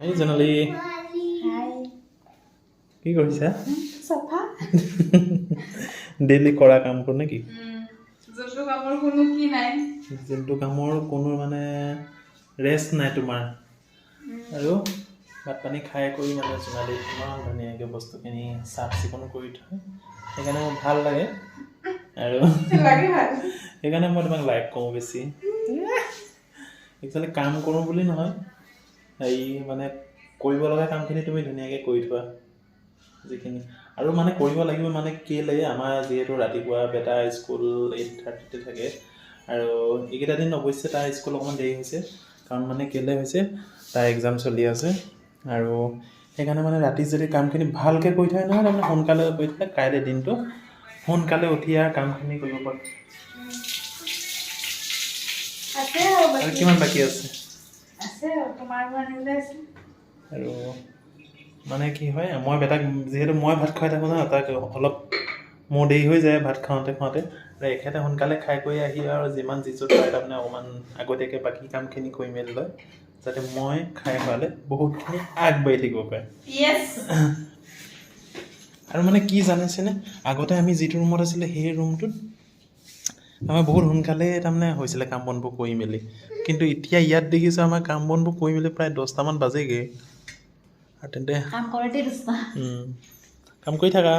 এই জনালী হাই কি কৰিছা সফা ডেইলি কৰা কামবোৰ নেকি যোনটো কামৰ কোনো কি নাই যোনটো কামৰ কোনো মানে ৰেষ্ট নাই তোমাৰ আৰু ভাত পানী খাই কৰি মানে জোনালী ইমান ধুনীয়াকৈ বস্তুখিনি চাফ চিকুণ কৰি থয় সেইকাৰণে মোৰ ভাল লাগে আৰু লাগে ভাল সেইকাৰণে মই তোমাক লাইক কৰোঁ বেছি একচুৱেলি কাম কৰোঁ বুলি নহয় এই মানে কৰিব লগা কামখিনি তুমি ধুনীয়াকৈ কৰি থোৱা যিখিনি আৰু মানে কৰিব লাগিব মানে কেলৈ আমাৰ যিহেতু ৰাতিপুৱা বেটা স্কুল 8:30তে থাকে আৰু এইকেইটা দিন অৱশ্যে তাৰ স্কুল অকণমান দেৰি হৈছে কাৰণ মানে কেলৈ হৈছে তাৰ এক্সাম চলি আছে আৰু সেইকাৰণে মানে ৰাতি যদি কামখিনি ভালকৈ কৰি থয় নহয় তাৰমানে সোনকালে কৰি থয় কাইলৈ দিনটো সোনকালে উঠি আৰু কামখিনি কৰিব পাৰে আছে আৰু কিমান বাকী আছে আছে তোমাৰ আনিবলৈ আছে আৰু মানে কি হয় মই বেটাক যিহেতু মই ভাত খাই থাকোঁ ন তাক অলপ মোৰ দেৰি হৈ যায় ভাত খাওঁতে আৰু এখেতে সোনকালে খাই কৰি আহি আৰু যিমান যিজত পায় তাৰমানে অকণমান আগতীয়াকৈ বাকী কামখিনি কৰি মেলি লয় যাতে মই খাই খোৱালে বহুতখিনি আগবাঢ়ি থাকিব পাৰে আৰু মানে কি জানিছেনে আগতে আমি যিটো ৰুমত আছিলে সেই ৰুমটোত আমাৰ বহুত সোনকালে তাৰমানে হৈছিলে কাম বনবোৰ কৰি মেলি কিন্তু এতিয়া ইয়াত দেখিছোঁ আমাৰ কাম বনবোৰ কৰি মেলি প্ৰায় 10টামান বাজেগৈ আৰু তেন্তে কাম কৰোঁতে কাম কৰি থাকা